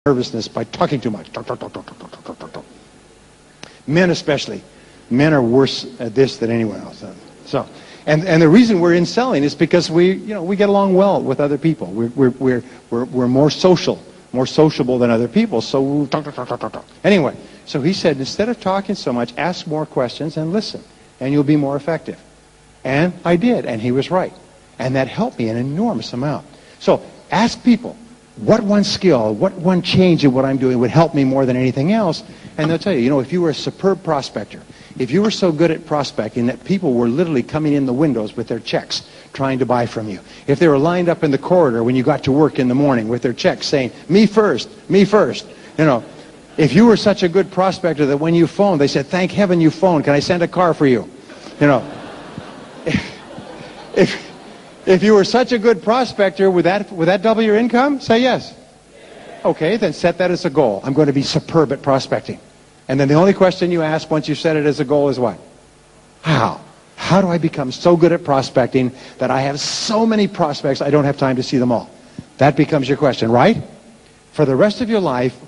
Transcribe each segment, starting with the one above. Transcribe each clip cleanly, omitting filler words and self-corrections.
nervousness by talking too much. Talk, talk, talk, talk, talk, talk, talk, talk, talk. Men especially. Men are worse at this than anyone else. So, and the reason we're in selling is because we get along well with other people. We're more sociable than other people. So we talk, talk, talk, talk, talk, talk. Anyway, so he said, instead of talking so much, ask more questions and listen, and you'll be more effective. And I did, and he was right. And that helped me an enormous amount. So ask people, what one skill, what one change in what I'm doing would help me more than anything else? And they'll tell you, if you were a superb prospector, if you were so good at prospecting that people were literally coming in the windows with their checks trying to buy from you, if they were lined up in the corridor when you got to work in the morning with their checks saying, me first, if you were such a good prospector that when you phoned, they said, thank heaven you phoned, can I send a car for you? If you were such a good prospector, would that double your income? Say yes. Okay, then set that as a goal. I'm going to be superb at prospecting. And then the only question you ask once you set it as a goal is what? How? How do I become so good at prospecting that I have so many prospects I don't have time to see them all? That becomes your question, right? For the rest of your life,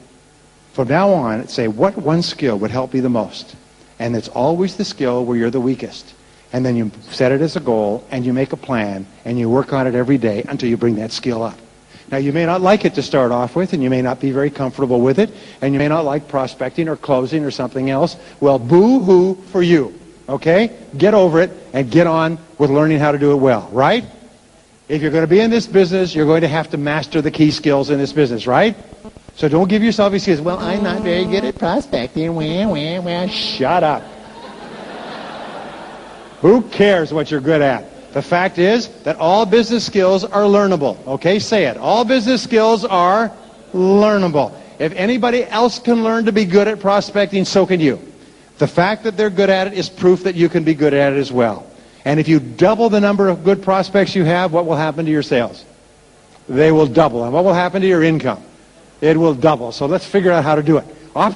from now on, say, what one skill would help me the most? And it's always the skill where you're the weakest. And then you set it as a goal, and you make a plan, and you work on it every day until you bring that skill up. Now, you may not like it to start off with, and you may not be very comfortable with it, and you may not like prospecting or closing or something else. Well, boo-hoo for you, okay? Get over it and get on with learning how to do it well, right? If you're going to be in this business, you're going to have to master the key skills in this business, right? So don't give yourself excuses. Well, I'm not very good at prospecting. Well, shut up. Who cares what you're good at? The fact is that all business skills are learnable. Okay, say it. All business skills are learnable. If anybody else can learn to be good at prospecting, so can you. The fact that they're good at it is proof that you can be good at it as well. And if you double the number of good prospects you have, what will happen to your sales? They will double. And what will happen to your income? It will double. So let's figure out how to do it. All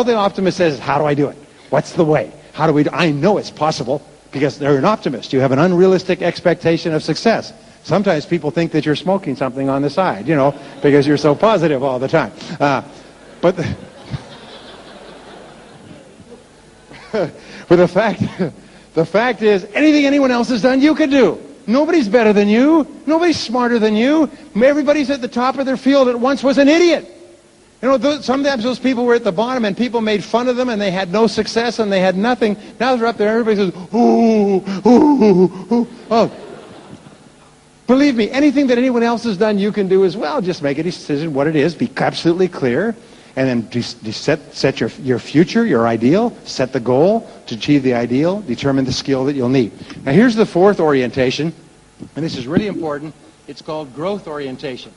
the optimist says is, how do I do it? What's the way? How do we do it? I know it's possible. Because they're an optimist. You have an unrealistic expectation of success. Sometimes people think that you're smoking something on the side, because you're so positive all the time. But the fact is, anything anyone else has done, you can do. Nobody's better than you. Nobody's smarter than you. Everybody's at the top of their field at once was an idiot. Sometimes those people were at the bottom and people made fun of them and they had no success and they had nothing. Now they're up there and everybody says, ooh, ooh, ooh. Oh. Believe me, anything that anyone else has done, you can do as well. Just make a decision what it is. Be absolutely clear. And then set your future, your ideal. Set the goal to achieve the ideal. Determine the skill that you'll need. Now here's the fourth orientation. And this is really important. It's called growth orientation.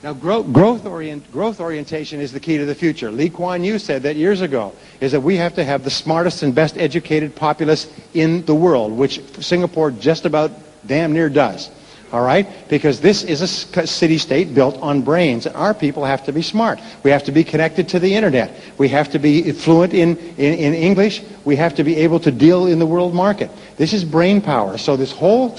Now growth orientation is the key to the future. Lee Kuan Yew said that years ago, is that we have to have the smartest and best educated populace in the world, which Singapore just about damn near does. All right? Because this is a city-state built on brains. And our people have to be smart. We have to be connected to the internet. We have to be fluent in English. We have to be able to deal in the world market. This is brain power. So this whole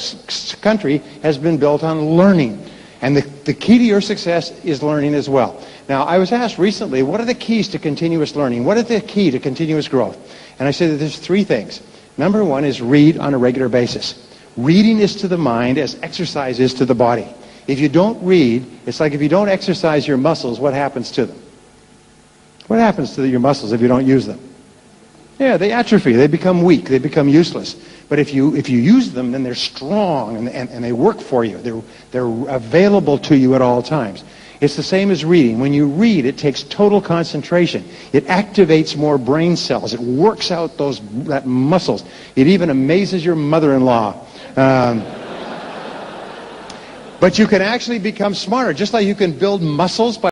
country has been built on learning. And the key to your success is learning as well. Now, I was asked recently, what are the keys to continuous learning? What is the key to continuous growth? And I said that there's three things. Number one is read on a regular basis. Reading is to the mind as exercise is to the body. If you don't read, it's like if you don't exercise your muscles, what happens to them? What happens to your muscles if you don't use them? Yeah, they atrophy. They become weak. They become useless. But if you use them, then they're strong and they work for you. They're available to you at all times. It's the same as reading. When you read, it takes total concentration. It activates more brain cells. It works out that muscles. It even amazes your mother-in-law. But you can actually become smarter, just like you can build muscles by